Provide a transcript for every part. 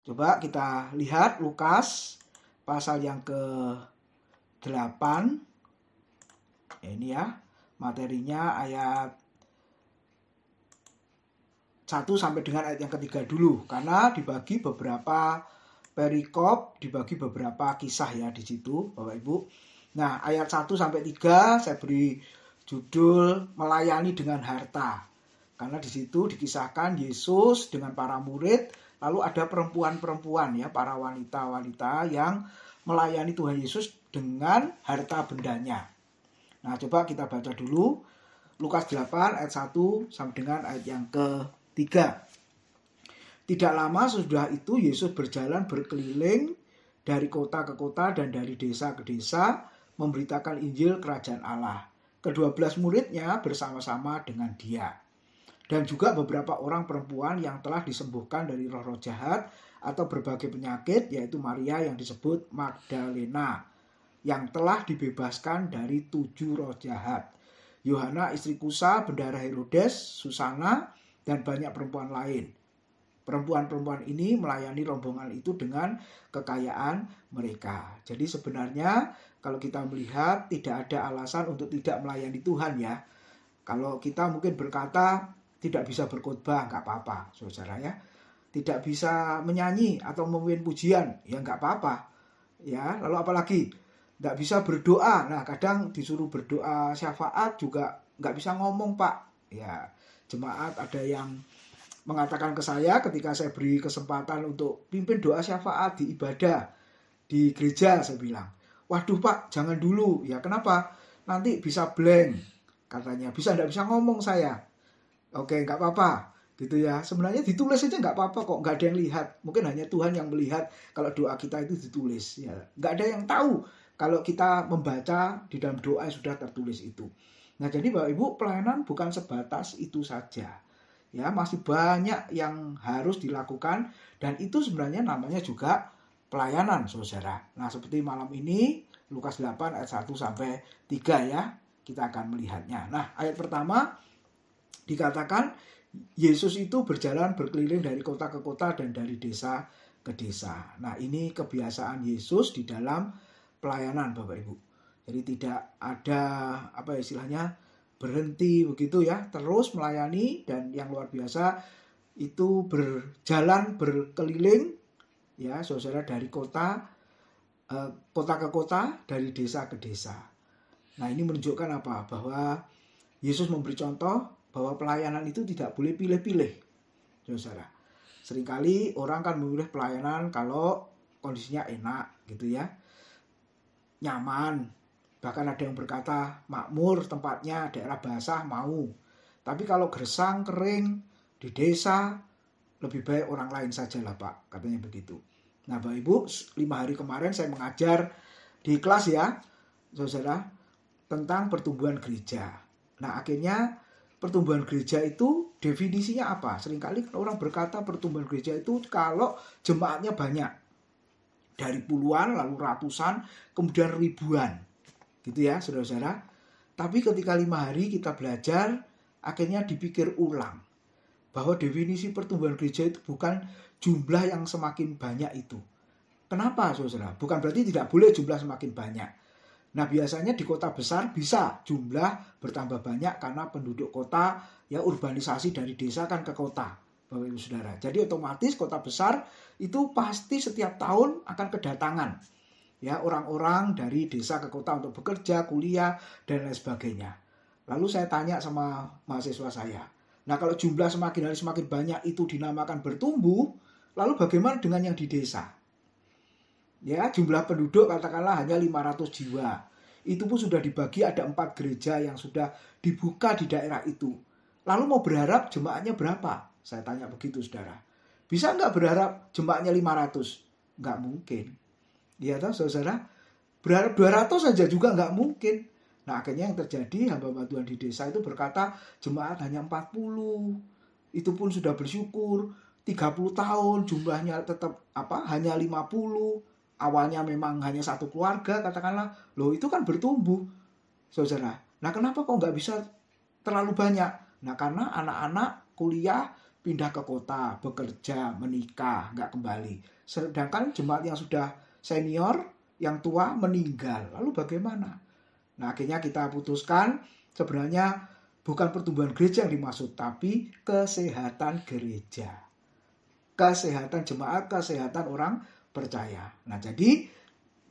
Coba kita lihat Lukas pasal yang ke-8. Ini ya, materinya ayat 1 sampai dengan ayat yang ketiga dulu. Karena dibagi beberapa perikop, dibagi beberapa kisah ya di situ, Bapak Ibu. Nah, ayat 1 sampai 3 saya beri judul melayani dengan harta. Karena di situ dikisahkan Yesus dengan para murid, lalu ada perempuan-perempuan ya, para wanita-wanita yang melayani Tuhan Yesus dengan harta bendanya. Nah, coba kita baca dulu Lukas 8 ayat 1 sampai dengan ayat yang ke-3. Tidak lama sesudah itu Yesus berjalan berkeliling dari kota ke kota dan dari desa ke desa memberitakan Injil Kerajaan Allah. Ke-12 muridnya bersama-sama dengan dia. Dan juga beberapa orang perempuan yang telah disembuhkan dari roh-roh jahat atau berbagai penyakit, yaitu Maria yang disebut Magdalena, yang telah dibebaskan dari 7 roh jahat, Yohana istri Kusa, bendahara Herodes, Susana, dan banyak perempuan lain. Perempuan-perempuan ini melayani rombongan itu dengan kekayaan mereka. Jadi sebenarnya kalau kita melihat tidak ada alasan untuk tidak melayani Tuhan ya. Kalau kita mungkin berkata tidak bisa berkhotbah, nggak apa-apa, saudara ya. Tidak bisa menyanyi atau memimpin pujian, ya nggak apa-apa. Ya, lalu apalagi nggak bisa berdoa. Nah, kadang disuruh berdoa syafaat juga nggak bisa ngomong, Pak. Ya, jemaat ada yang mengatakan ke saya ketika saya beri kesempatan untuk pimpin doa syafaat di ibadah di gereja, saya bilang, waduh Pak, jangan dulu. Ya, kenapa? Nanti bisa blank, katanya. Nggak bisa ngomong saya. Oke, nggak apa-apa gitu ya. Sebenarnya ditulis aja nggak apa-apa kok, nggak ada yang lihat. Mungkin hanya Tuhan yang melihat kalau doa kita itu ditulis. Ya, nggak ada yang tahu kalau kita membaca di dalam doa yang sudah tertulis itu. Nah, jadi Bapak Ibu, pelayanan bukan sebatas itu saja. Ya, masih banyak yang harus dilakukan dan itu sebenarnya namanya juga pelayanan, saudara. Nah, seperti malam ini Lukas 8 ayat 1 sampai 3 ya. Kita akan melihatnya. Nah, ayat pertama dikatakan Yesus itu berjalan berkeliling dari kota ke kota dan dari desa ke desa. Nah, ini kebiasaan Yesus di dalam pelayanan, Bapak Ibu. Jadi tidak ada apa istilahnya berhenti begitu ya, terus melayani. Dan yang luar biasa itu berjalan berkeliling ya, saudara, dari kota ke kota, dari desa ke desa. Nah, ini menunjukkan apa? Bahwa Yesus memberi contoh bahwa pelayanan itu tidak boleh pilih-pilih, saudara. Seringkali orang kan memilih pelayanan kalau kondisinya enak gitu ya, nyaman. Bahkan ada yang berkata makmur tempatnya, daerah basah mau. Tapi kalau gersang, kering, di desa, lebih baik orang lain saja lah Pak, katanya begitu. Nah Bapak Ibu, 5 hari kemarin saya mengajar di kelas ya, saudara, tentang pertumbuhan gereja. Nah akhirnya pertumbuhan gereja itu definisinya apa? Seringkali orang berkata pertumbuhan gereja itu kalau jemaatnya banyak. Dari puluhan, lalu ratusan, kemudian ribuan. Gitu ya, saudara-saudara. Tapi ketika 5 hari kita belajar, akhirnya dipikir ulang. Bahwa definisi pertumbuhan gereja itu bukan jumlah yang semakin banyak itu. Kenapa, saudara? Bukan berarti tidak boleh jumlah semakin banyak. Nah biasanya di kota besar bisa jumlah bertambah banyak karena penduduk kota ya urbanisasi dari desa kan ke kota, Bapak Ibu Saudara. Jadi otomatis kota besar itu pasti setiap tahun akan kedatangan ya orang-orang dari desa ke kota untuk bekerja, kuliah dan lain sebagainya. Lalu saya tanya sama mahasiswa saya, nah kalau jumlah semakin hari semakin banyak itu dinamakan bertumbuh, lalu bagaimana dengan yang di desa? Ya, jumlah penduduk katakanlah hanya 500 jiwa. Itu pun sudah dibagi ada 4 gereja yang sudah dibuka di daerah itu. Lalu mau berharap jemaatnya berapa? Saya tanya begitu, saudara. Bisa nggak berharap jemaatnya 500? Nggak mungkin. Ya toh, saudara? Berharap 200 saja juga nggak mungkin. Nah, akhirnya yang terjadi, hamba Tuhan di desa itu berkata jemaat hanya 40. Itu pun sudah bersyukur. 30 tahun jumlahnya tetap hanya 50. Awalnya memang hanya satu keluarga katakanlah, loh itu kan bertumbuh, saudara. Nah kenapa kok nggak bisa terlalu banyak? Nah karena anak-anak kuliah pindah ke kota, bekerja, menikah, nggak kembali. Sedangkan jemaat yang sudah senior, yang tua meninggal. Lalu bagaimana? Nah, akhirnya kita putuskan sebenarnya bukan pertumbuhan gereja yang dimaksud, tapi kesehatan gereja. Kesehatan jemaat, kesehatan orang percaya. Nah, jadi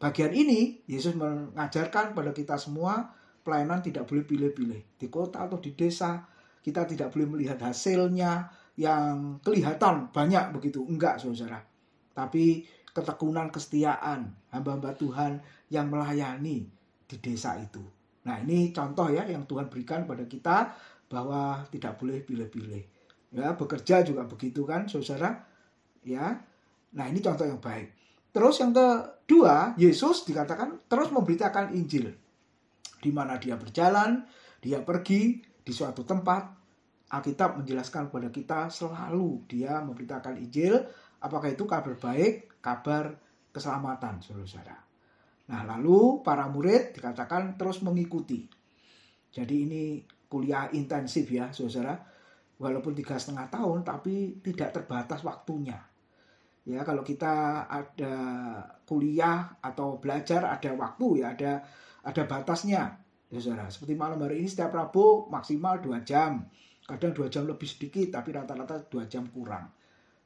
bagian ini Yesus mengajarkan pada kita semua pelayanan tidak boleh pilih-pilih. Di kota atau di desa kita tidak boleh melihat hasilnya yang kelihatan banyak begitu. Enggak, saudara. Tapi ketekunan, kesetiaan hamba-hamba Tuhan yang melayani di desa itu. Nah, ini contoh ya yang Tuhan berikan pada kita bahwa tidak boleh pilih-pilih. Ya, bekerja juga begitu kan, saudara. Ya. Nah, ini contoh yang baik. Terus yang kedua, Yesus dikatakan terus memberitakan Injil. Di mana dia berjalan, dia pergi di suatu tempat. Alkitab menjelaskan kepada kita selalu dia memberitakan Injil. Apakah itu kabar baik, kabar keselamatan, saudara. Nah, lalu para murid dikatakan terus mengikuti. Jadi ini kuliah intensif ya, saudara. Walaupun 3,5 tahun, tapi tidak terbatas waktunya. Ya, kalau kita ada kuliah atau belajar ada waktu ya, ada batasnya. Ya, saudara. Seperti malam hari ini setiap Rabu maksimal 2 jam. Kadang 2 jam lebih sedikit, tapi rata-rata 2 jam kurang.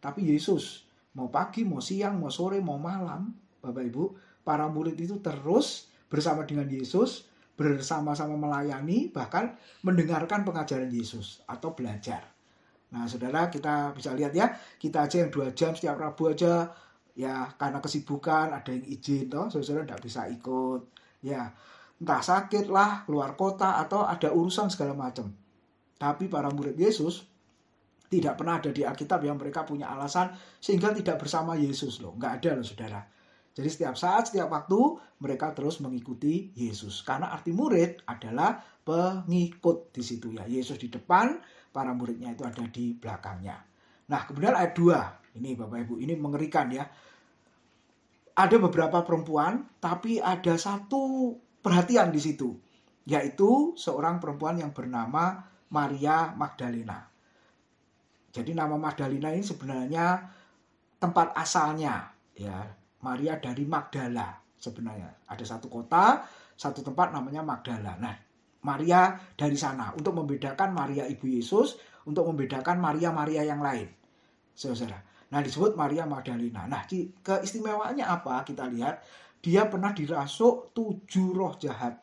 Tapi Yesus, mau pagi, mau siang, mau sore, mau malam, Bapak Ibu, para murid itu terus bersama dengan Yesus, bersama-sama melayani, bahkan mendengarkan pengajaran Yesus atau belajar. Nah, saudara, kita bisa lihat ya, kita aja yang 2 jam setiap Rabu aja, ya karena kesibukan, ada yang izin, toh, saudara tidak bisa ikut. Ya, entah sakit lah, keluar kota, atau ada urusan segala macam. Tapi para murid Yesus tidak pernah ada di Alkitab yang mereka punya alasan sehingga tidak bersama Yesus loh. Nggak ada loh, saudara. Jadi setiap saat, setiap waktu mereka terus mengikuti Yesus. Karena arti murid adalah pengikut di situ ya. Yesus di depan, para muridnya itu ada di belakangnya. Nah, kemudian ayat 2. Ini Bapak Ibu, ini mengerikan ya. Ada beberapa perempuan, tapi ada satu perhatian di situ. Yaitu seorang perempuan yang bernama Maria Magdalena. Jadi nama Magdalena ini sebenarnya tempat asalnya. Ya, Maria dari Magdala sebenarnya. Ada satu kota, satu tempat namanya Magdala. Nah, Maria dari sana untuk membedakan Maria ibu Yesus, untuk membedakan Maria-Maria yang lain. Saudara. Nah, disebut Maria Magdalena. Nah, keistimewaannya apa? Kita lihat, dia pernah dirasuk 7 roh jahat.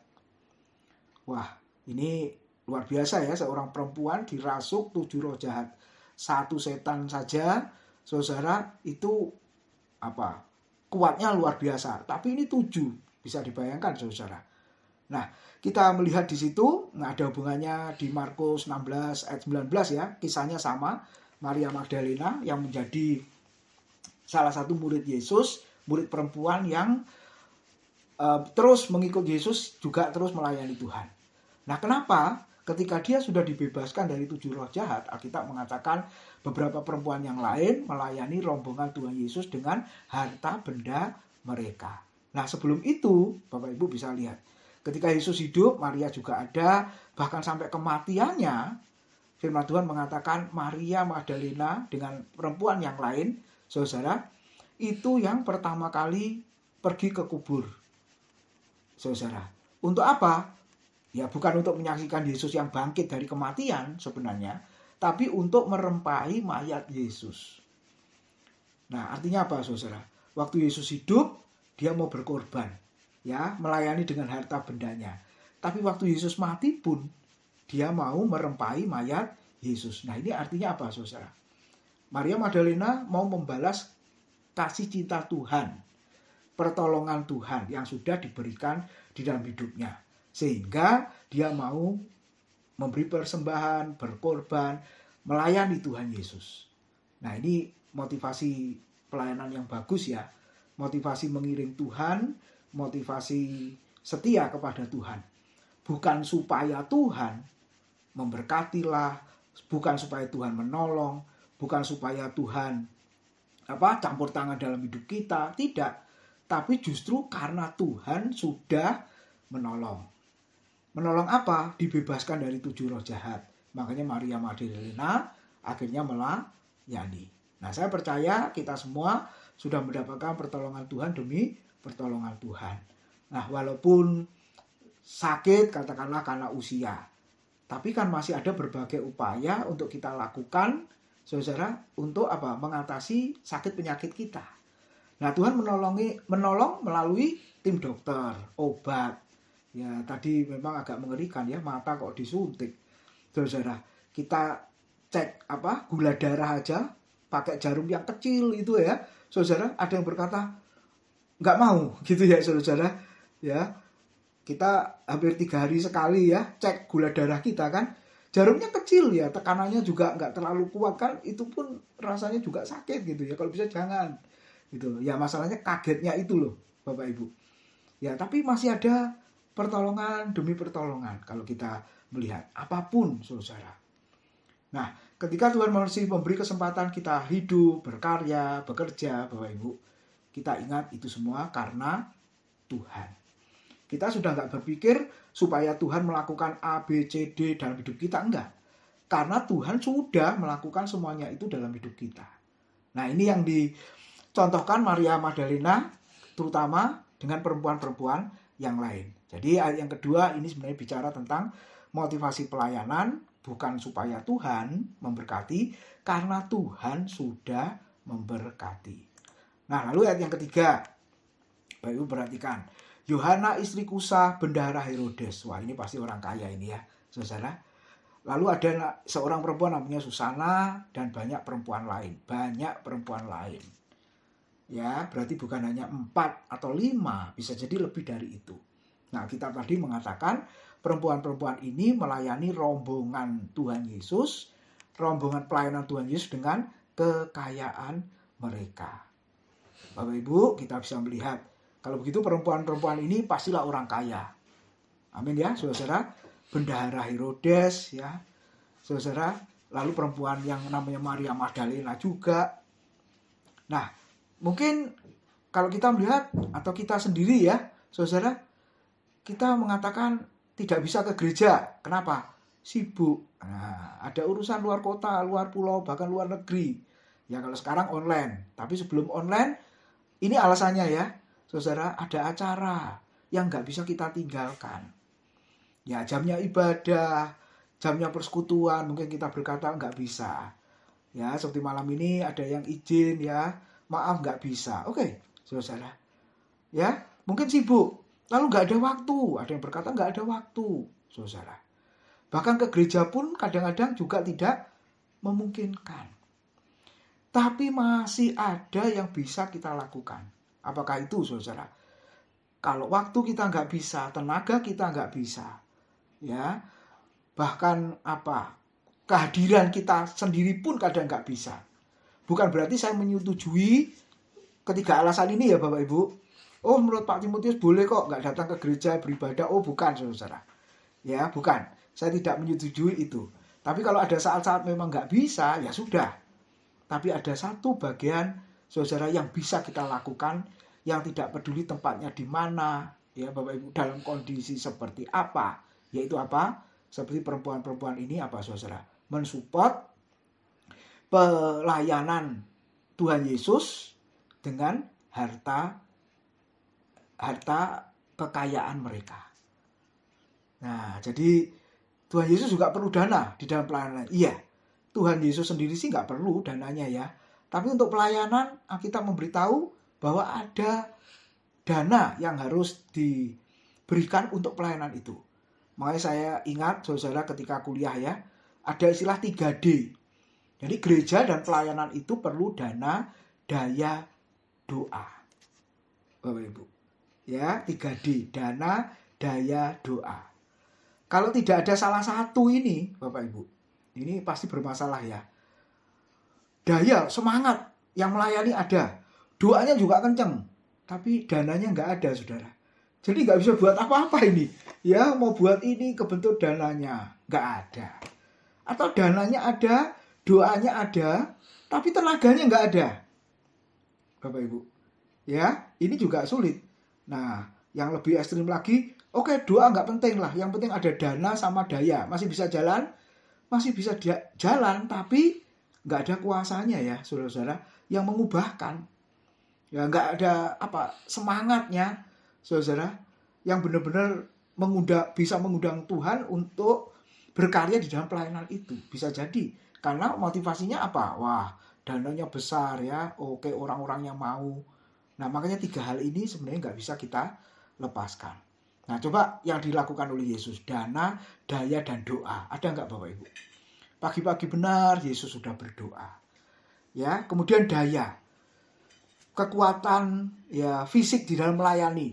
Wah, ini luar biasa ya, seorang perempuan dirasuk 7 roh jahat. Satu setan saja, saudara, itu apa? Kuatnya luar biasa. Tapi ini 7, bisa dibayangkan, saudara. Nah, kita melihat di situ, nah ada hubungannya di Markus 16 ayat 19 ya, kisahnya sama, Maria Magdalena yang menjadi salah satu murid Yesus, murid perempuan yang terus mengikut Yesus, juga terus melayani Tuhan. Nah, kenapa? Ketika dia sudah dibebaskan dari 7 roh jahat, Alkitab mengatakan beberapa perempuan yang lain melayani rombongan Tuhan Yesus dengan harta benda mereka. Nah, sebelum itu, Bapak Ibu bisa lihat, ketika Yesus hidup, Maria juga ada, bahkan sampai kematiannya, firman Tuhan mengatakan Maria Magdalena dengan perempuan yang lain, saudara, itu yang pertama kali pergi ke kubur. Saudara, untuk apa? Ya, bukan untuk menyaksikan Yesus yang bangkit dari kematian sebenarnya, tapi untuk merempahi mayat Yesus. Nah, artinya apa, saudara? Waktu Yesus hidup, dia mau berkorban, ya, melayani dengan harta bendanya. Tapi waktu Yesus mati pun, dia mau merempahi mayat Yesus. Nah, ini artinya apa, saudara? Maria Magdalena mau membalas kasih cinta Tuhan, pertolongan Tuhan yang sudah diberikan di dalam hidupnya. Sehingga dia mau memberi persembahan, berkorban, melayani Tuhan Yesus. Nah, ini motivasi pelayanan yang bagus ya. Motivasi mengiring Tuhan, motivasi setia kepada Tuhan. Bukan supaya Tuhan memberkatilah, bukan supaya Tuhan menolong, bukan supaya Tuhan campur tangan dalam hidup kita, tidak. Tapi justru karena Tuhan sudah menolong. Menolong apa? Dibebaskan dari 7 roh jahat. Makanya Maria Magdalena akhirnya melayani. Nah, saya percaya kita semua sudah mendapatkan pertolongan Tuhan demi pertolongan Tuhan. Nah, walaupun sakit katakanlah karena usia, tapi kan masih ada berbagai upaya untuk kita lakukan, saudara, untuk apa? Mengatasi sakit penyakit kita. Nah, Tuhan menolong melalui tim dokter, obat. Ya, tadi memang agak mengerikan ya, mata kok disuntik. Saudara, kita cek gula darah aja pakai jarum yang kecil itu ya. Saudara, ada yang berkata nggak mau gitu ya, saudara. Ya, kita hampir 3 hari sekali ya cek gula darah kita kan. Jarumnya kecil ya, tekanannya juga nggak terlalu kuat kan, itu pun rasanya juga sakit gitu ya. Kalau bisa jangan gitu. Ya masalahnya kagetnya itu loh, Bapak Ibu. Ya, tapi masih ada pertolongan demi pertolongan kalau kita melihat apapun, saudara. Nah, ketika Tuhan masih memberi kesempatan kita hidup, berkarya, bekerja, Bapak Ibu, kita ingat itu semua karena Tuhan. Kita sudah nggak berpikir supaya Tuhan melakukan A, B, C, D dalam hidup kita, enggak. Karena Tuhan sudah melakukan semuanya itu dalam hidup kita. Nah, ini yang dicontohkan Maria Magdalena, terutama dengan perempuan-perempuan yang lain. Jadi ayat yang kedua ini sebenarnya bicara tentang motivasi pelayanan, bukan supaya Tuhan memberkati, karena Tuhan sudah memberkati. Nah, lalu ayat yang ketiga, Bapak Ibu perhatikan. Yohana istri Kusa, bendahara Herodes. Wah, ini pasti orang kaya ini ya, saudara. Lalu ada seorang perempuan namanya Susana dan banyak perempuan lain. Banyak perempuan lain. Ya, berarti bukan hanya 4 atau 5, bisa jadi lebih dari itu. Nah, kita tadi mengatakan perempuan-perempuan ini melayani rombongan Tuhan Yesus, rombongan pelayanan Tuhan Yesus dengan kekayaan mereka. Bapak Ibu, kita bisa melihat kalau begitu perempuan-perempuan ini pastilah orang kaya. Amin ya, saudara. Bendahara Herodes ya, saudara. Lalu perempuan yang namanya Maria Magdalena juga. Nah, mungkin kalau kita melihat atau kita sendiri ya, saudara, kita mengatakan tidak bisa ke gereja. Kenapa? Sibuk. Nah, ada urusan luar kota, luar pulau, bahkan luar negeri. Ya kalau sekarang online. Tapi sebelum online, ini alasannya ya. Saudara, ada acara yang nggak bisa kita tinggalkan. Ya, jamnya ibadah, jamnya persekutuan, mungkin kita berkata nggak bisa. Ya, seperti malam ini ada yang izin ya, maaf nggak bisa. Oke, saudara. Ya, mungkin sibuk, lalu nggak ada waktu. Ada yang berkata nggak ada waktu, saudara. Bahkan ke gereja pun kadang-kadang juga tidak memungkinkan. Tapi masih ada yang bisa kita lakukan. Apakah itu, saudara? Kalau waktu kita nggak bisa, tenaga kita nggak bisa, ya, bahkan kehadiran kita sendiri pun kadang nggak bisa. Bukan berarti saya menyetujui ketiga alasan ini ya, Bapak Ibu. Oh, menurut Pak Timotius boleh kok nggak datang ke gereja beribadah. Oh, bukan, saudara. Ya, bukan. Saya tidak menyetujui itu. Tapi kalau ada saat-saat memang nggak bisa, ya sudah. Tapi ada satu bagian, saudara, yang bisa kita lakukan, yang tidak peduli tempatnya di mana, ya Bapak Ibu, dalam kondisi seperti apa, yaitu apa? Seperti perempuan-perempuan ini saudara? Mensupport pelayanan Tuhan Yesus dengan harta kekayaan mereka. Nah, jadi Tuhan Yesus juga perlu dana di dalam pelayanan. Iya, Tuhan Yesus sendiri sih nggak perlu dananya ya. Tapi untuk pelayanan, kita memberitahu bahwa ada dana yang harus diberikan untuk pelayanan itu. Makanya saya ingat, saudara, ketika kuliah ya, ada istilah 3D. Jadi gereja dan pelayanan itu perlu dana, daya, doa. Bapak Ibu. Ya, 3D. Dana, daya, doa. Kalau tidak ada salah satu ini, Bapak Ibu, ini pasti bermasalah ya. Daya, semangat yang melayani ada. Doanya juga kenceng. Tapi dananya nggak ada, saudara. Jadi nggak bisa buat apa-apa ini. Ya, mau buat ini kebentuk dananya. Nggak ada. Atau dananya ada, doanya ada, tapi tenaganya nggak ada. Bapak Ibu. Ya, ini juga sulit. Nah, yang lebih ekstrim lagi, oke, doa nggak penting lah. Yang penting ada dana sama daya. Masih bisa jalan? Masih bisa jalan, tapi nggak ada kuasanya ya, saudara-saudara, yang mengubahkan. Ya nggak ada semangatnya, saudara, yang benar-benar bisa mengundang Tuhan untuk berkarya di dalam pelayanan itu. Bisa jadi karena motivasinya apa? Wah, dananya besar ya, oke, orang-orang yang mau. Nah, makanya 3 hal ini sebenarnya nggak bisa kita lepaskan. Nah, coba yang dilakukan oleh Yesus, dana, daya, dan doa. Ada nggak Bapak Ibu? Pagi-pagi benar Yesus sudah berdoa. Ya, kemudian daya, kekuatan ya fisik di dalam melayani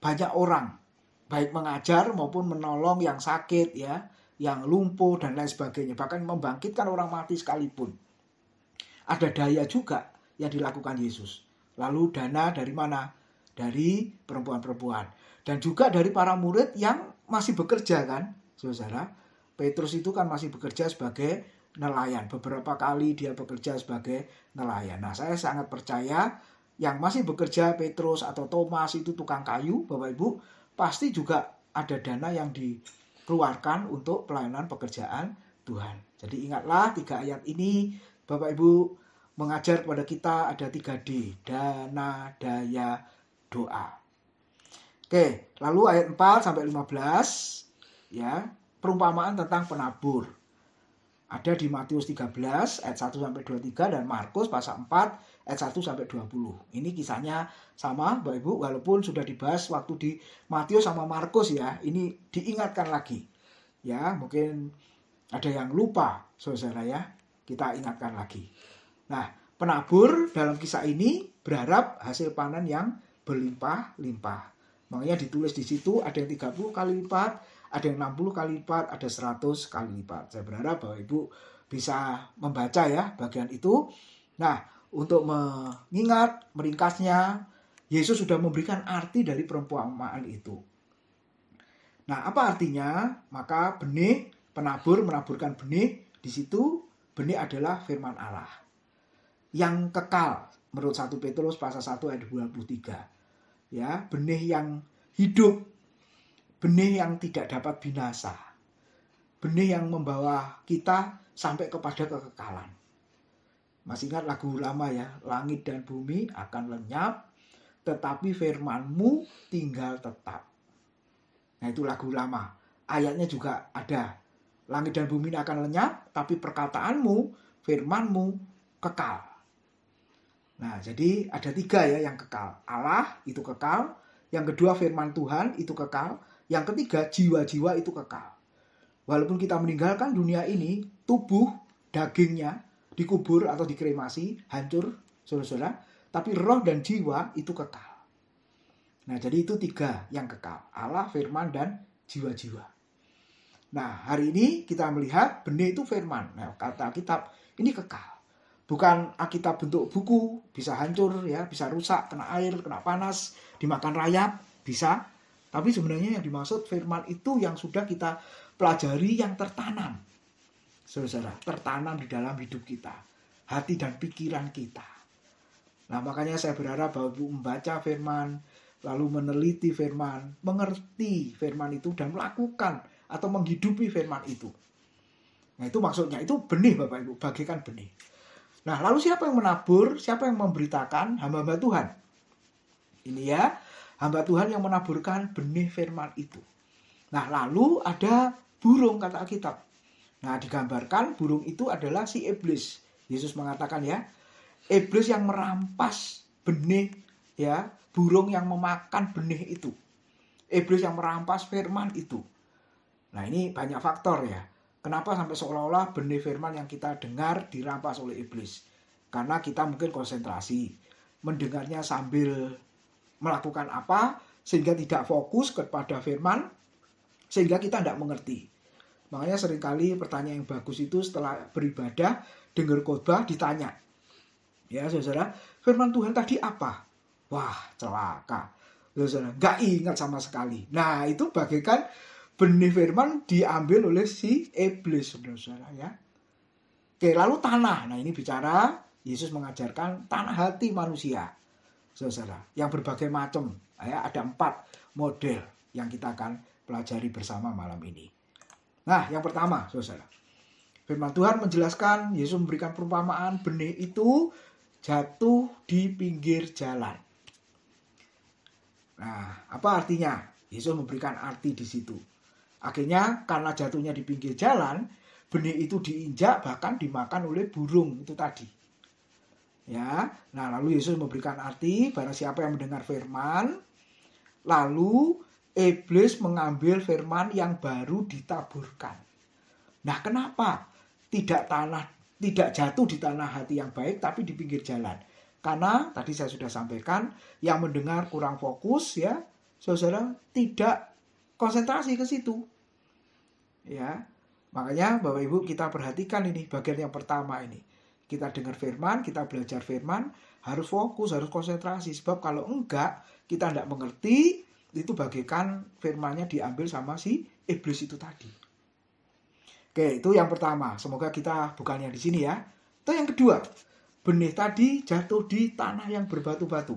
banyak orang, baik mengajar maupun menolong yang sakit ya, yang lumpuh dan lain sebagainya, bahkan membangkitkan orang mati sekalipun. Ada daya juga yang dilakukan Yesus. Lalu dana dari mana? Dari perempuan-perempuan dan juga dari para murid yang masih bekerja kan, saudara. Petrus itu kan masih bekerja sebagai nelayan. Beberapa kali dia bekerja sebagai nelayan. Nah, saya sangat percaya yang masih bekerja Petrus atau Thomas itu tukang kayu, Bapak Ibu, pasti juga ada dana yang dikeluarkan untuk pelayanan pekerjaan Tuhan. Jadi ingatlah 3 ayat ini, Bapak Ibu, mengajar kepada kita ada 3D, dana, daya, doa. Oke, lalu ayat 4 sampai 15 ya, perumpamaan tentang penabur. Ada di Matius 13 ayat 1 sampai 23 dan Markus pasal 4 ayat 1 sampai 20. Ini kisahnya sama Bapak Ibu, walaupun sudah dibahas waktu di Matius sama Markus ya. Ini diingatkan lagi. Ya, mungkin ada yang lupa saudara ya. Kita ingatkan lagi. Nah, penabur dalam kisah ini berharap hasil panen yang berlimpah-limpah. Makanya ditulis di situ ada yang 30 kali lipat, ada yang 60 kali lipat, ada 100 kali lipat. Saya berharap Bapak Ibu bisa membaca ya bagian itu. Nah, untuk mengingat, meringkasnya, Yesus sudah memberikan arti dari perumpamaan itu. Nah, apa artinya? Maka benih, penabur menaburkan benih, di situ benih adalah firman Allah yang kekal menurut 1 Petrus pasal 1 ayat 23. Ya, benih yang hidup, benih yang tidak dapat binasa, benih yang membawa kita sampai kepada kekekalan. Masih ingat lagu lama ya, langit dan bumi akan lenyap, tetapi firman-Mu tinggal tetap. Nah, itu lagu lama. Ayatnya juga ada. Langit dan bumi akan lenyap, tapi perkataan-Mu, firman-Mu kekal. Nah, jadi ada 3 ya yang kekal. Allah itu kekal. Yang kedua firman Tuhan itu kekal. Yang ketiga jiwa-jiwa itu kekal. Walaupun kita meninggalkan dunia ini, tubuh, dagingnya dikubur atau dikremasi, hancur, saudara-saudara. Tapi roh dan jiwa itu kekal. Nah, jadi itu 3 yang kekal. Allah, firman, dan jiwa-jiwa. Nah, hari ini kita melihat benih itu firman. Nah, kata Alkitab ini kekal. Bukan Alkitab bentuk buku, bisa hancur, ya, bisa rusak, kena air, kena panas, dimakan rayap, bisa. Tapi sebenarnya yang dimaksud firman itu yang sudah kita pelajari, yang tertanam. Saudara, tertanam di dalam hidup kita, hati dan pikiran kita. Nah, makanya saya berharap bahwa Ibu membaca firman, lalu meneliti firman, mengerti firman itu, dan melakukan atau menghidupi firman itu. Nah, itu maksudnya, itu benih Bapak Ibu, bagikan benih. Nah, lalu siapa yang menabur, siapa yang memberitakan? Hamba-hamba Tuhan. Ini ya, hamba Tuhan yang menaburkan benih firman itu. Nah, lalu ada burung, kata Alkitab. Nah, digambarkan burung itu adalah si iblis. Yesus mengatakan ya, iblis yang merampas benih, ya, burung yang memakan benih itu. Iblis yang merampas firman itu. Nah, ini banyak faktor ya. Kenapa sampai seolah-olah benih firman yang kita dengar dirampas oleh iblis? Karena kita mungkin konsentrasi, mendengarnya sambil melakukan apa, sehingga tidak fokus kepada firman, sehingga kita tidak mengerti. Makanya seringkali pertanyaan yang bagus itu setelah beribadah, dengar khotbah, ditanya. Ya, saudara, firman Tuhan tadi apa? Wah, celaka. Saudara, nggak ingat sama sekali. Nah, itu bagaikan benih firman diambil oleh si iblis, saudara-saudara ya. Oke, lalu tanah. Nah, ini bicara Yesus mengajarkan tanah hati manusia, saudara, yang berbagai macam. Ya, ada 4 model yang kita akan pelajari bersama malam ini. Nah, yang pertama, saudara, Firman Tuhan menjelaskan, Yesus memberikan perumpamaan benih itu jatuh di pinggir jalan. Nah, apa artinya? Yesus memberikan arti di situ. Akhirnya karena jatuhnya di pinggir jalan, benih itu diinjak bahkan dimakan oleh burung itu tadi. Ya, nah lalu Yesus memberikan arti, barang siapa yang mendengar firman, lalu iblis mengambil firman yang baru ditaburkan. Nah, kenapa tidak jatuh di tanah hati yang baik tapi di pinggir jalan? Karena tadi saya sudah sampaikan, yang mendengar kurang fokus ya, saudara tidak konsentrasi ke situ. Ya. Makanya Bapak Ibu kita perhatikan ini bagian yang pertama ini. Kita dengar firman, kita belajar firman, harus fokus, harus konsentrasi. Sebab kalau enggak, kita tidak mengerti, itu bagaikan firmannya diambil sama si iblis itu tadi. Oke, itu yang pertama. Semoga kita bukan yang di sini ya. Itu yang kedua, benih tadi jatuh di tanah yang berbatu-batu.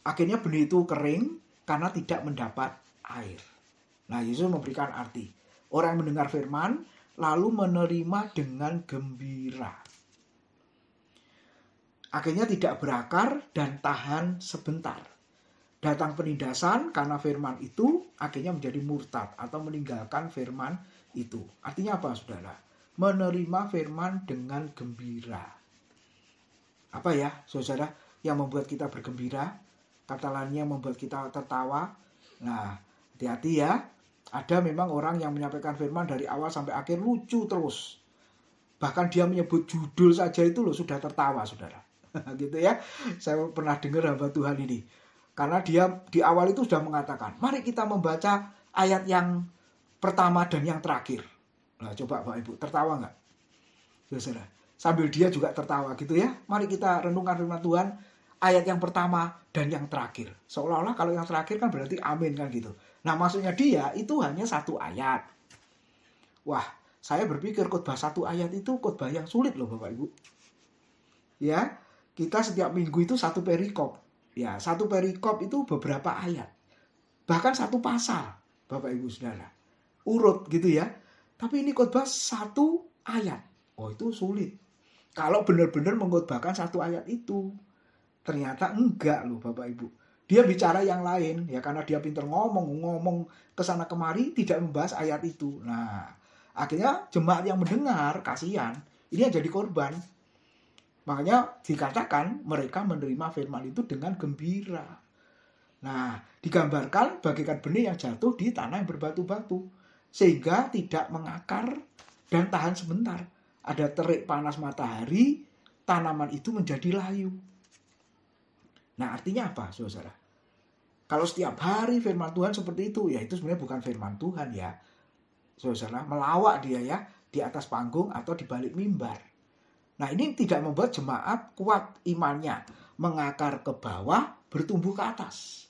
Akhirnya benih itu kering karena tidak mendapat air. Nah, Yesus memberikan arti. Orang yang mendengar firman, lalu menerima dengan gembira. Akhirnya tidak berakar dan tahan sebentar. Datang penindasan karena firman itu, akhirnya menjadi murtad atau meninggalkan firman itu. Artinya apa, saudara? Menerima firman dengan gembira. Apa ya, saudara, yang membuat kita bergembira? Kata lainnya membuat kita tertawa. Nah, hati-hati ya. Ada memang orang yang menyampaikan firman dari awal sampai akhir lucu terus. Bahkan dia menyebut judul saja itu loh sudah tertawa, saudara. Gitu ya. Saya pernah dengar hamba Tuhan ini. Karena dia di awal itu sudah mengatakan, mari kita membaca ayat yang pertama dan yang terakhir. Nah, coba Bapak Ibu, tertawa nggak? Saudara. Sambil dia juga tertawa gitu ya. Mari kita renungkan firman Tuhan. Ayat yang pertama dan yang terakhir. Seolah-olah kalau yang terakhir kan berarti amin kan gitu. Nah, maksudnya dia itu hanya satu ayat. Wah, saya berpikir khotbah satu ayat itu khotbah yang sulit loh Bapak Ibu. Ya, kita setiap minggu itu satu perikop. Ya, satu perikop itu beberapa ayat. Bahkan satu pasal, Bapak Ibu Saudara. Urut gitu ya. Tapi ini khotbah satu ayat. Oh, itu sulit. Kalau benar-benar mengkhotbahkan satu ayat itu. Ternyata enggak loh Bapak Ibu. Dia bicara yang lain ya karena dia pintar ngomong kesana kemari tidak membahas ayat itu. Nah, akhirnya jemaat yang mendengar kasihan, ini yang jadi korban. Makanya dikatakan mereka menerima firman itu dengan gembira. Nah, digambarkan bagaikan benih yang jatuh di tanah yang berbatu-batu sehingga tidak mengakar dan tahan sebentar. Ada terik panas matahari, tanaman itu menjadi layu. Nah, artinya apa, saudara? Kalau setiap hari firman Tuhan seperti itu, ya itu sebenarnya bukan firman Tuhan ya. Saudara, melawak dia ya di atas panggung atau di balik mimbar. Nah, ini tidak membuat jemaat kuat imannya, mengakar ke bawah, bertumbuh ke atas.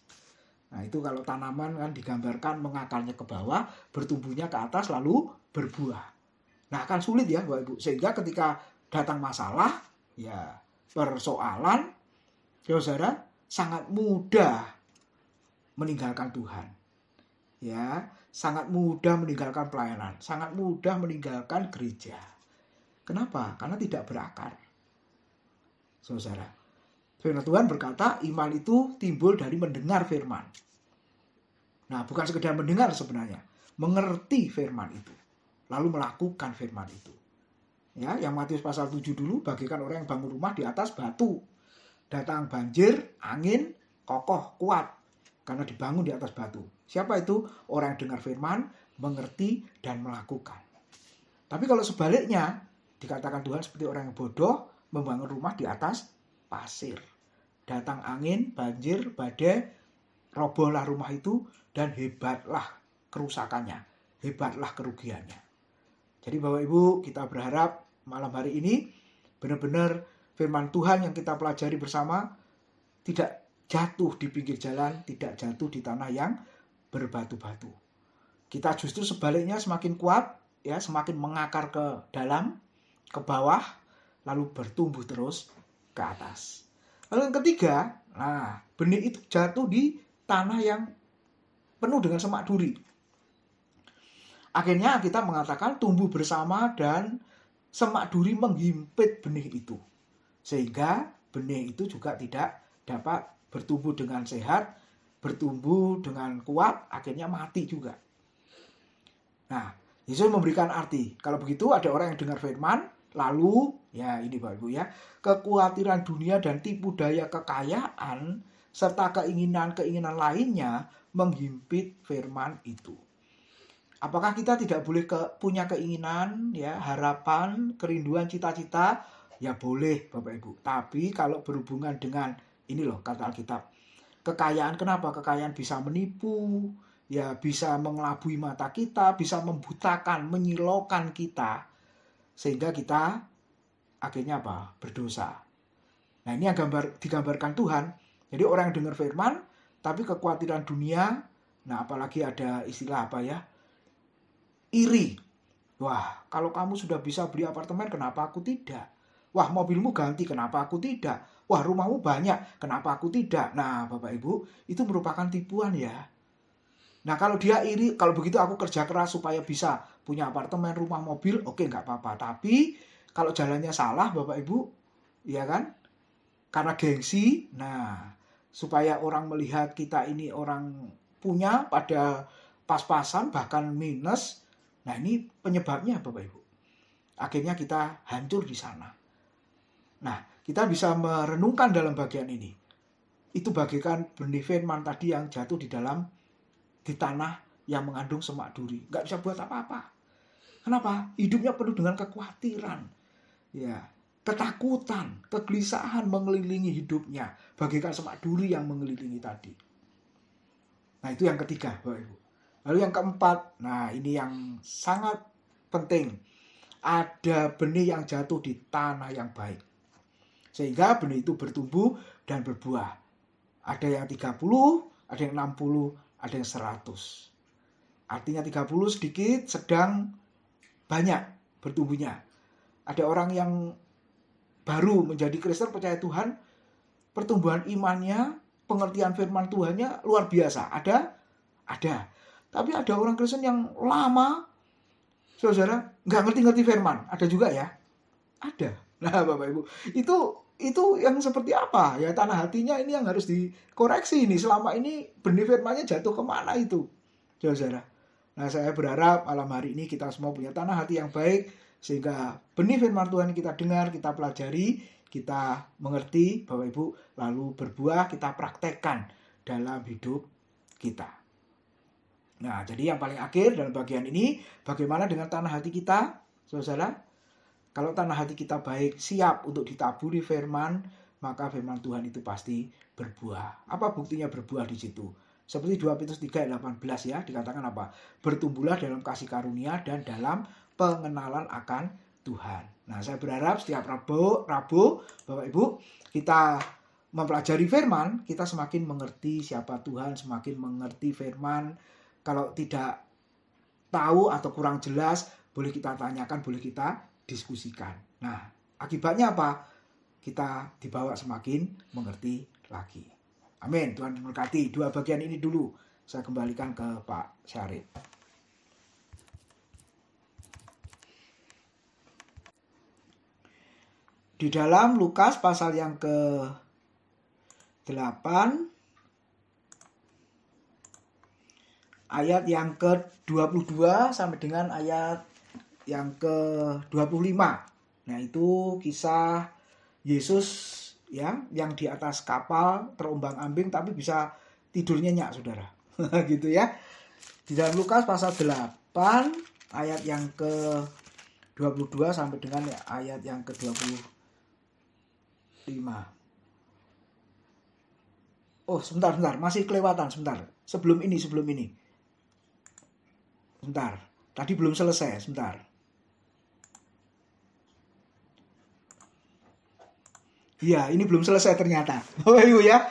Nah, itu kalau tanaman kan digambarkan mengakarnya ke bawah, bertumbuhnya ke atas lalu berbuah. Nah, akan sulit ya, Bapak Ibu. Sehingga ketika datang masalah, ya persoalan, saudara, sangat mudah meninggalkan Tuhan. Ya, sangat mudah meninggalkan pelayanan, sangat mudah meninggalkan gereja. Kenapa? Karena tidak berakar. Saudara, firman Tuhan berkata, iman itu timbul dari mendengar firman. Nah, bukan sekedar mendengar sebenarnya, mengerti firman itu, lalu melakukan firman itu. Ya, yang Matius pasal 7 dulu, bagaikan orang yang bangun rumah di atas batu. Datang banjir, angin, kokoh, kuat. Karena dibangun di atas batu. Siapa itu? Orang yang dengar firman, mengerti, dan melakukan. Tapi kalau sebaliknya, dikatakan Tuhan seperti orang yang bodoh, membangun rumah di atas pasir. Datang angin, banjir, badai, robohlah rumah itu, dan hebatlah kerusakannya. Hebatlah kerugiannya. Jadi Bapak Ibu, kita berharap malam hari ini, benar-benar firman Tuhan yang kita pelajari bersama tidak jatuh di pinggir jalan, tidak jatuh di tanah yang berbatu-batu. Kita justru sebaliknya semakin kuat, ya, semakin mengakar ke dalam, ke bawah, lalu bertumbuh terus ke atas. Lalu yang ketiga, nah, benih itu jatuh di tanah yang penuh dengan semak duri. Akhirnya kita mengatakan tumbuh bersama dan semak duri menghimpit benih itu. Sehingga benih itu juga tidak dapat bertumbuh dengan sehat, bertumbuh dengan kuat, akhirnya mati juga. Nah, Yesus memberikan arti. Kalau begitu ada orang yang dengar firman, lalu, ya ini Bapak Ibu ya, kekhawatiran dunia dan tipu daya kekayaan, serta keinginan-keinginan lainnya menghimpit firman itu. Apakah kita tidak boleh punya keinginan, ya, harapan, kerinduan, cita-cita? Ya boleh Bapak Ibu. Tapi kalau berhubungan dengan, ini loh kata Alkitab, kekayaan, kenapa? Kekayaan bisa menipu, ya bisa mengelabui mata kita, bisa membutakan, menyilaukan kita, sehingga kita akhirnya apa? Berdosa. Nah ini yang digambarkan Tuhan. Jadi orang yang dengar firman, tapi kekhawatiran dunia, nah apalagi ada istilah apa ya? Iri. Wah, kalau kamu sudah bisa beli apartemen, kenapa aku tidak? Wah, mobilmu ganti, kenapa aku tidak? Wah, rumahmu banyak, kenapa aku tidak? Nah, Bapak Ibu, itu merupakan tipuan ya. Nah, kalau dia iri, kalau begitu aku kerja keras supaya bisa punya apartemen, rumah, mobil, oke, nggak apa-apa. Tapi, kalau jalannya salah, Bapak Ibu, ya kan? Karena gengsi, nah, supaya orang melihat kita ini orang punya pada pas-pasan, bahkan minus. Nah ini penyebabnya Bapak Ibu. Akhirnya kita hancur di sana. Nah kita bisa merenungkan dalam bagian ini. Itu bagaikan benih firman tadi yang jatuh di tanah yang mengandung semak duri. Nggak bisa buat apa-apa. Kenapa? Hidupnya penuh dengan kekhawatiran. Ya, ketakutan, kegelisahan mengelilingi hidupnya. Bagaikan semak duri yang mengelilingi tadi. Nah itu yang ketiga Bapak Ibu. Lalu yang keempat, nah ini yang sangat penting. Ada benih yang jatuh di tanah yang baik. Sehingga benih itu bertumbuh dan berbuah. Ada yang 30, ada yang 60, ada yang 100. Artinya 30 sedikit, sedang, banyak bertumbuhnya. Ada orang yang baru menjadi Kristen percaya Tuhan, pertumbuhan imannya, pengertian firman Tuhannya luar biasa. Ada. Tapi ada orang Kristen yang lama, saudara, nggak ngerti-ngerti firman. Ada juga ya? Ada. Nah, Bapak Ibu, itu yang seperti apa? Ya tanah hatinya ini yang harus dikoreksi ini. Selama ini benih firmannya jatuh kemana itu, saudara? Nah, saya berharap malam hari ini kita semua punya tanah hati yang baik, sehingga benih firman Tuhan kita dengar, kita pelajari, kita mengerti, Bapak Ibu, lalu berbuah, kita praktekkan dalam hidup kita. Nah, jadi yang paling akhir dalam bagian ini, bagaimana dengan tanah hati kita, saudara? Kalau tanah hati kita baik, siap untuk ditaburi firman, maka firman Tuhan itu pasti berbuah. Apa buktinya berbuah di situ? Seperti 2 Petrus 3:18 ya, dikatakan apa? Bertumbuhlah dalam kasih karunia dan dalam pengenalan akan Tuhan. Nah, saya berharap setiap Rabu, Bapak Ibu, kita mempelajari firman, kita semakin mengerti siapa Tuhan, semakin mengerti firman. Kalau tidak tahu atau kurang jelas, boleh kita tanyakan, boleh kita diskusikan. Nah, akibatnya apa? Kita dibawa semakin mengerti lagi. Amin. Tuhan memberkati. 2 bagian ini dulu saya kembalikan ke Pak Syarif. Di dalam Lukas pasal yang ke-8, ayat yang ke-22 sampai dengan ayat yang ke-25. Nah, itu kisah Yesus ya yang di atas kapal terombang-ambing tapi bisa tidur nyenyak, Saudara. Gitu ya. Di dalam Lukas pasal 8 ayat yang ke-22 sampai dengan ayat yang ke-25. Oh, sebentar, masih kelewatan sebentar. Sebelum ini. Sebentar, tadi belum selesai, sebentar. Iya, ini belum selesai ternyata. Bapak Ibu ya,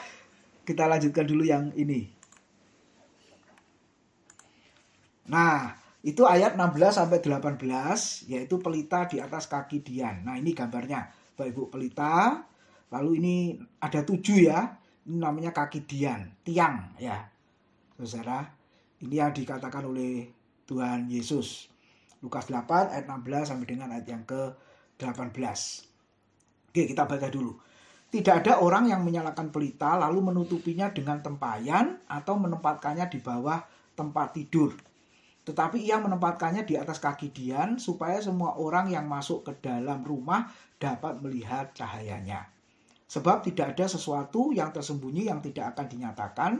kita lanjutkan dulu yang ini. Nah, itu ayat 16-18, yaitu pelita di atas kaki Dian. Nah, ini gambarnya, Bapak Ibu, pelita. Lalu ini ada 7 ya, ini namanya kaki Dian, tiang ya. Saudara, ini yang dikatakan oleh Tuhan Yesus. Lukas 8 ayat 16 sampai dengan ayat yang ke-18. Oke, kita baca dulu. Tidak ada orang yang menyalakan pelita lalu menutupinya dengan tempayan atau menempatkannya di bawah tempat tidur. Tetapi ia menempatkannya di atas kaki dian supaya semua orang yang masuk ke dalam rumah dapat melihat cahayanya. Sebab tidak ada sesuatu yang tersembunyi yang tidak akan dinyatakan,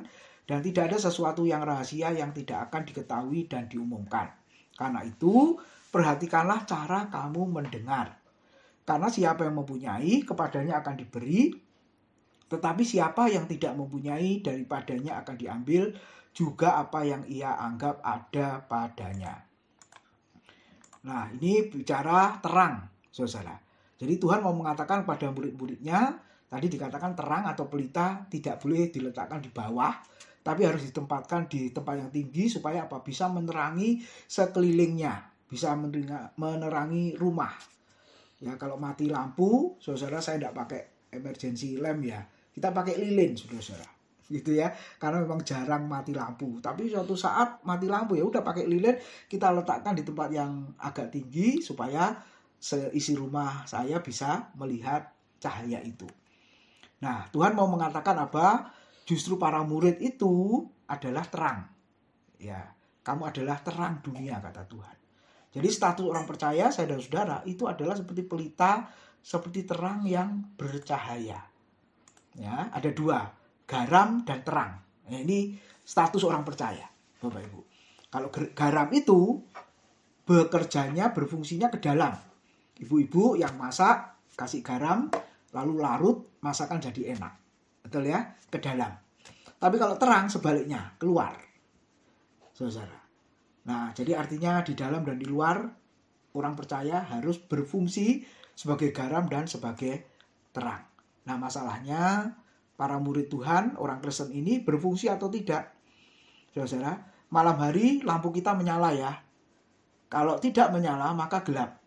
dan tidak ada sesuatu yang rahasia yang tidak akan diketahui dan diumumkan. Karena itu, perhatikanlah cara kamu mendengar. Karena siapa yang mempunyai, kepadanya akan diberi, tetapi siapa yang tidak mempunyai, daripadanya akan diambil juga apa yang ia anggap ada padanya. Nah, ini bicara terang, saudara. Jadi Tuhan mau mengatakan pada murid-muridnya, tadi dikatakan terang atau pelita tidak boleh diletakkan di bawah, tapi harus ditempatkan di tempat yang tinggi supaya apa? Bisa menerangi sekelilingnya, bisa menerangi rumah. Ya, kalau mati lampu, saudara, saya tidak pakai emergency lamp ya. Kita pakai lilin, saudara. Gitu ya. Karena memang jarang mati lampu. Tapi suatu saat mati lampu, ya udah pakai lilin, kita letakkan di tempat yang agak tinggi supaya seisi rumah saya bisa melihat cahaya itu. Nah, Tuhan mau mengatakan apa? Justru para murid itu adalah terang. Ya, kamu adalah terang dunia, kata Tuhan. Jadi status orang percaya, saudara-saudara, itu adalah seperti pelita, seperti terang yang bercahaya. Ya, ada dua, garam dan terang. Nah, ini status orang percaya, Bapak Ibu. Kalau garam itu bekerjanya, berfungsinya ke dalam. Ibu-ibu yang masak, kasih garam, lalu larut, masakan jadi enak. Betul ya? Ke dalam. Tapi kalau terang sebaliknya, keluar. Saudara. Nah, jadi artinya di dalam dan di luar orang percaya harus berfungsi sebagai garam dan sebagai terang. Nah, masalahnya para murid Tuhan, orang Kristen ini berfungsi atau tidak? Saudara, malam hari lampu kita menyala ya. Kalau tidak menyala maka gelap.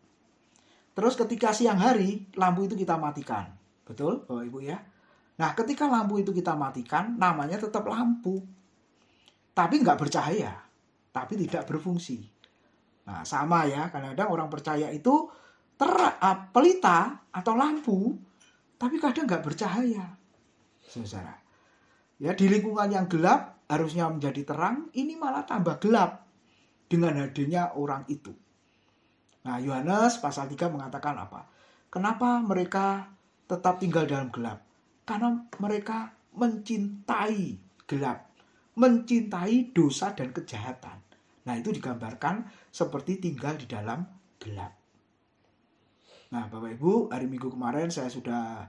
Terus ketika siang hari lampu itu kita matikan. Betul, Bapak Ibu ya? Nah, ketika lampu itu kita matikan, namanya tetap lampu. Tapi nggak bercahaya. Tapi tidak berfungsi. Nah, sama ya, kadang-kadang orang percaya itu pelita atau lampu, tapi kadang nggak bercahaya. Saudara. Ya, di lingkungan yang gelap harusnya menjadi terang, ini malah tambah gelap dengan hadirnya orang itu. Nah, Yohanes pasal 3 mengatakan apa? Kenapa mereka tetap tinggal dalam gelap? Karena mereka mencintai gelap. Mencintai dosa dan kejahatan. Nah, itu digambarkan seperti tinggal di dalam gelap. Nah, Bapak Ibu, hari Minggu kemarin saya sudah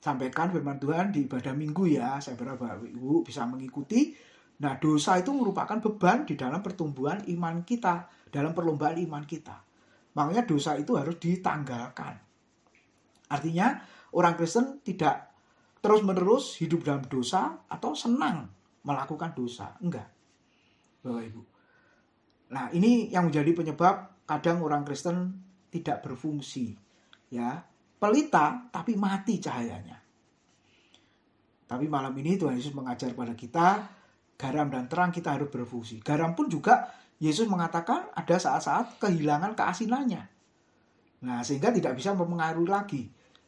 sampaikan firman Tuhan di ibadah Minggu ya. Saya berharap Bapak Ibu bisa mengikuti. Nah, dosa itu merupakan beban di dalam pertumbuhan iman kita, dalam perlombaan iman kita. Makanya dosa itu harus ditanggalkan. Artinya, orang Kristen tidak terus-menerus hidup dalam dosa atau senang melakukan dosa. Enggak, Bapak Ibu. Nah, ini yang menjadi penyebab kadang orang Kristen tidak berfungsi. Ya, pelita tapi mati cahayanya. Tapi malam ini Tuhan Yesus mengajar pada kita, garam dan terang kita harus berfungsi. Garam pun juga Yesus mengatakan ada saat-saat kehilangan keasinannya. Nah, sehingga tidak bisa mempengaruhi lagi.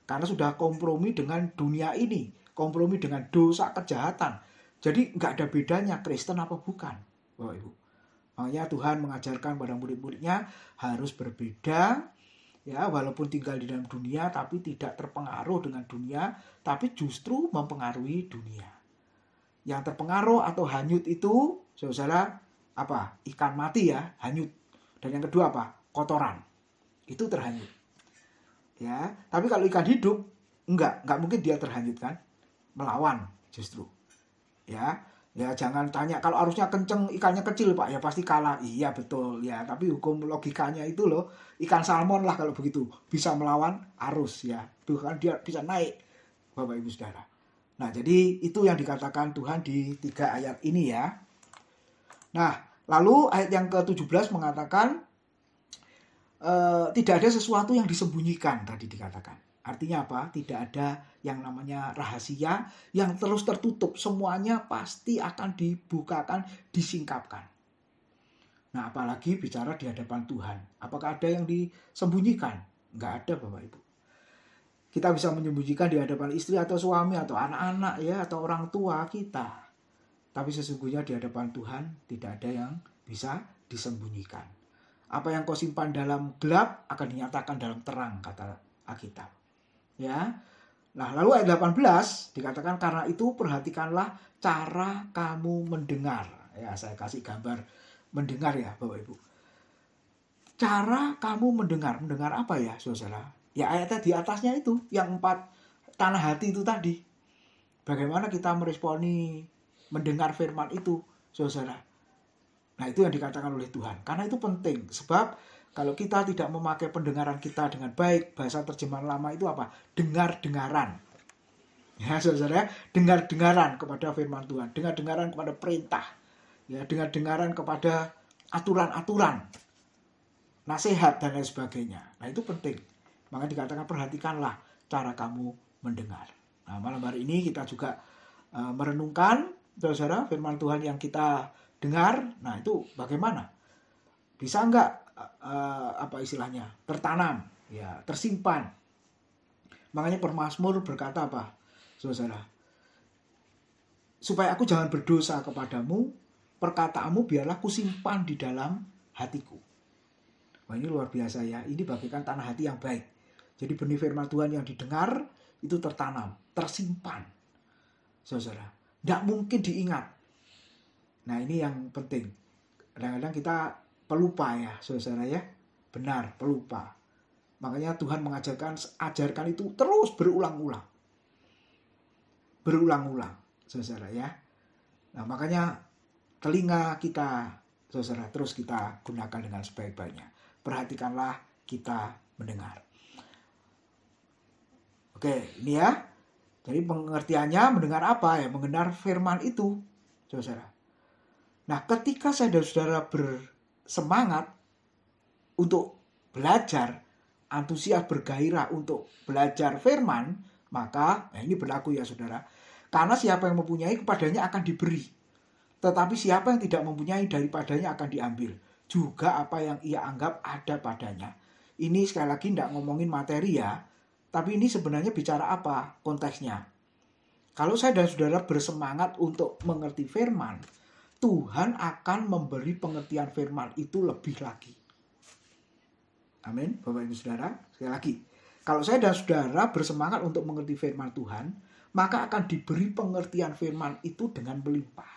Karena sudah kompromi dengan dunia ini. Kompromi dengan dosa, kejahatan. Jadi nggak ada bedanya Kristen apa bukan, Bapak Ibu. Makanya Tuhan mengajarkan pada murid-muridnya harus berbeda. Ya, walaupun tinggal di dalam dunia tapi tidak terpengaruh dengan dunia, tapi justru mempengaruhi dunia. Yang terpengaruh atau hanyut itu, saudara, apa? Ikan mati ya, hanyut. Dan yang kedua apa? Kotoran. Itu terhanyut. Ya, tapi kalau ikan hidup, enggak mungkin dia terhanyut kan? Melawan justru. Ya, jangan tanya kalau arusnya kenceng ikannya kecil Pak, ya pasti kalah. Iya betul ya, tapi hukum logikanya itu loh, ikan salmon lah kalau begitu bisa melawan arus ya, bahkan dia bisa naik, Bapak Ibu Saudara. Nah, jadi itu yang dikatakan Tuhan di 3 ayat ini ya. Nah, lalu ayat yang ke-17 mengatakan tidak ada sesuatu yang disembunyikan tadi dikatakan. Artinya apa? Tidak ada yang namanya rahasia yang terus tertutup. Semuanya pasti akan dibukakan, disingkapkan. Nah, apalagi bicara di hadapan Tuhan. Apakah ada yang disembunyikan? Enggak ada, Bapak Ibu. Kita bisa menyembunyikan di hadapan istri atau suami atau anak-anak ya, atau orang tua kita. Tapi sesungguhnya di hadapan Tuhan tidak ada yang bisa disembunyikan. Apa yang kau simpan dalam gelap akan dinyatakan dalam terang, kata Alkitab. Ya. Nah, lalu ayat 18 dikatakan, karena itu perhatikanlah cara kamu mendengar. Ya, saya kasih gambar mendengar ya, Bapak Ibu. Cara kamu mendengar. Mendengar apa ya, saudara? Ya, ayatnya di atasnya itu, yang 4 tanah hati itu tadi. Bagaimana kita meresponi mendengar firman itu, saudara? Nah, itu yang dikatakan oleh Tuhan. Karena itu penting. Sebab kalau kita tidak memakai pendengaran kita dengan baik, bahasa terjemahan lama itu apa? Dengar-dengaran. Ya, saudara, dengar-dengaran kepada firman Tuhan. Dengar-dengaran kepada perintah. Ya, dengar-dengaran kepada aturan-aturan. Nasihat dan lain sebagainya. Nah, itu penting. Maka dikatakan perhatikanlah cara kamu mendengar. Nah, malam hari ini kita juga merenungkan, saudara, firman Tuhan yang kita dengar. Nah, itu bagaimana? Bisa enggak apa istilahnya, tertanam, ya, tersimpan. Makanya pemazmur berkata apa, saudara? Supaya aku jangan berdosa kepadamu, perkataanmu biarlah kusimpan di dalam hatiku. Wah, ini luar biasa ya. Ini bagaikan tanah hati yang baik. Jadi benih firman Tuhan yang didengar itu tertanam, tersimpan, saudara. Tidak mungkin diingat. Nah, ini yang penting. Kadang-kadang kita pelupa ya, saudara ya. Benar, pelupa. Makanya Tuhan ajarkan itu terus berulang-ulang. Berulang-ulang, saudara ya. Nah, makanya telinga kita, saudara, terus kita gunakan dengan sebaik-baiknya. Perhatikanlah kita mendengar. Oke, ini ya. Jadi pengertiannya mendengar apa ya? Mendengar firman itu, saudara. Nah, ketika saya dan saudara bersemangat untuk belajar, antusias bergairah untuk belajar firman, maka ini berlaku ya, saudara. Karena siapa yang mempunyai kepadanya akan diberi. Tetapi siapa yang tidak mempunyai daripadanya akan diambil. Juga apa yang ia anggap ada padanya. Ini sekali lagi tidak ngomongin materi ya. Tapi ini sebenarnya bicara apa konteksnya. Kalau saya dan saudara bersemangat untuk mengerti firman, Tuhan akan memberi pengertian firman itu lebih lagi. Amin, Bapak Ibu Saudara. Sekali lagi, kalau saya dan saudara bersemangat untuk mengerti firman Tuhan, maka akan diberi pengertian firman itu dengan melimpah.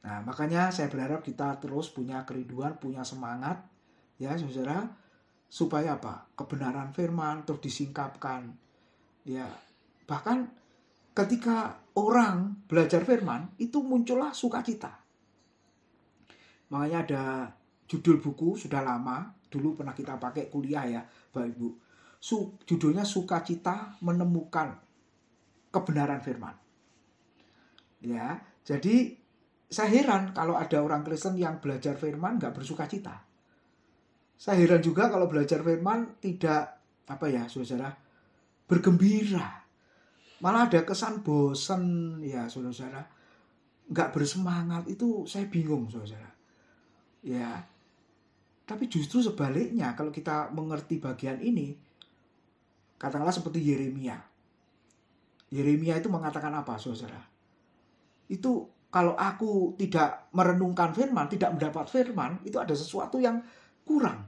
Nah, makanya saya berharap kita terus punya kerinduan, punya semangat, ya saudara, supaya apa? Kebenaran firman terus disingkapkan. Ya, bahkan ketika orang belajar firman, itu muncullah sukacita. Makanya ada judul buku sudah lama, dulu pernah kita pakai kuliah ya, Bapak Ibu. Judulnya Sukacita Menemukan Kebenaran Firman. Ya, jadi saya heran kalau ada orang Kristen yang belajar firman nggak bersukacita. Saya heran juga kalau belajar firman tidak, saudara, bergembira. Malah ada kesan bosan, ya saudara, nggak bersemangat. Itu saya bingung, saudara. Ya, tapi justru sebaliknya, kalau kita mengerti bagian ini, katakanlah seperti Yeremia. Yeremia itu mengatakan apa, saudara? Itu kalau aku tidak merenungkan firman, tidak mendapat firman, itu ada sesuatu yang kurang.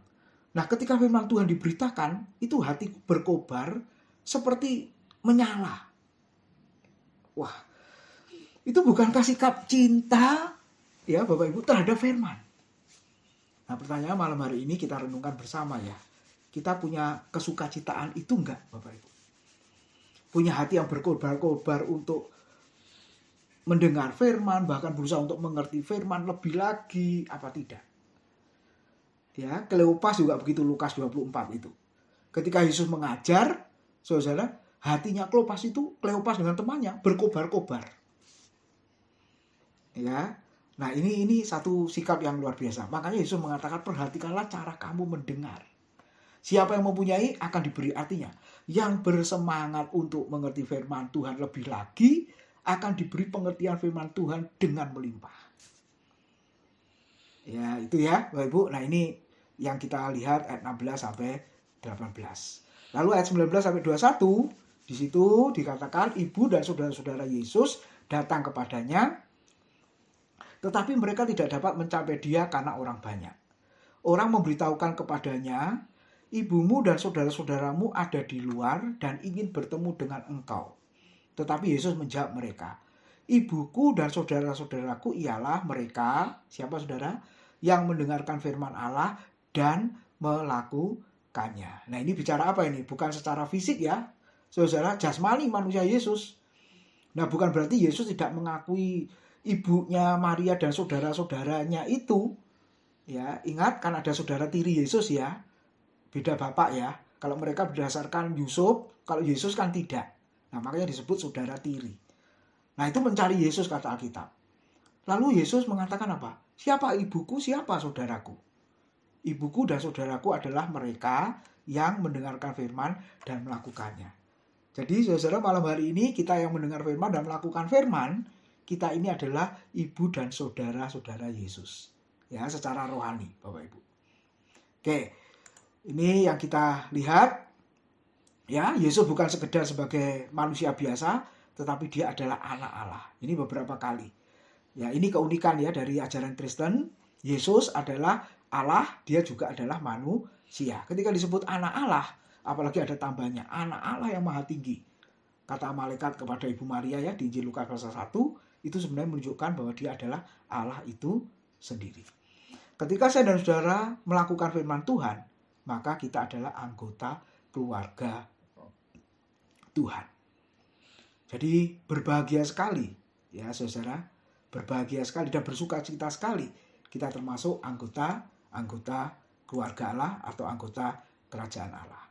Nah, ketika firman Tuhan diberitakan, itu hati berkobar seperti menyala. Wah, itu bukankah sikap cinta ya Bapak Ibu terhadap firman? Nah, pertanyaan malam hari ini kita renungkan bersama ya. Kita punya kesukacitaan itu enggak, Bapak Ibu? Punya hati yang berkobar-kobar untuk mendengar firman, bahkan berusaha untuk mengerti firman lebih lagi, apa tidak? Ya, Kleopas juga begitu, Lukas 24 itu. Ketika Yesus mengajar, saudara, hatinya Kleopas dengan temannya berkobar-kobar. Ya. Nah, ini satu sikap yang luar biasa. Makanya Yesus mengatakan, perhatikanlah cara kamu mendengar. Siapa yang mempunyai akan diberi, artinya yang bersemangat untuk mengerti firman Tuhan lebih lagi akan diberi pengertian firman Tuhan dengan melimpah. Ya, itu ya, Bapak Ibu. Nah, ini yang kita lihat ayat 16 sampai 18. Lalu ayat 19 sampai 21, di situ dikatakan ibu dan saudara-saudara Yesus datang kepadanya, tetapi mereka tidak dapat mencapai dia karena orang banyak. Orang memberitahukan kepadanya, ibumu dan saudara-saudaramu ada di luar dan ingin bertemu dengan engkau. Tetapi Yesus menjawab mereka, ibuku dan saudara-saudaraku ialah mereka, siapa saudara? Yang mendengarkan firman Allah dan melakukannya. Nah, ini bicara apa ini? Bukan secara fisik ya, saudara, jasmani manusia Yesus. Nah, bukan berarti Yesus tidak mengakui ibunya Maria dan saudara-saudaranya itu. Ya, ingat kan ada saudara tiri Yesus ya. Beda bapak ya. Kalau mereka berdasarkan Yusuf, kalau Yesus kan tidak. Nah, makanya disebut saudara tiri. Nah, itu mencari Yesus kata Alkitab. Lalu Yesus mengatakan apa? Siapa ibuku, siapa saudaraku? Ibuku dan saudaraku adalah mereka yang mendengarkan firman dan melakukannya. Jadi saudara, malam hari ini kita yang mendengar firman dan melakukan firman, kita ini adalah ibu dan saudara-saudara Yesus. Ya, secara rohani, Bapak Ibu. Oke, ini yang kita lihat. Ya, Yesus bukan sekedar sebagai manusia biasa, tetapi dia adalah anak Allah. Ini beberapa kali. Ya, ini keunikan ya dari ajaran Kristen. Yesus adalah Allah, dia juga adalah manusia. Ketika disebut anak Allah, apalagi ada tambahnya, anak Allah yang maha tinggi. Kata malaikat kepada Ibu Maria ya di Injil Lukas pasal 1, itu sebenarnya menunjukkan bahwa dia adalah Allah itu sendiri. Ketika saya dan saudara melakukan firman Tuhan, maka kita adalah anggota keluarga Tuhan. Jadi berbahagia sekali ya saudara, berbahagia sekali dan bersukacita sekali kita termasuk anggota keluarga Allah atau anggota kerajaan Allah.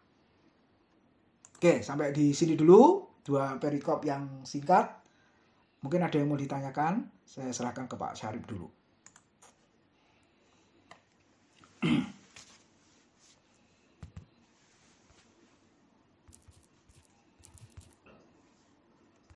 Oke, sampai di sini dulu 2 perikop yang singkat. Mungkin ada yang mau ditanyakan, saya serahkan ke Pak Syarif dulu.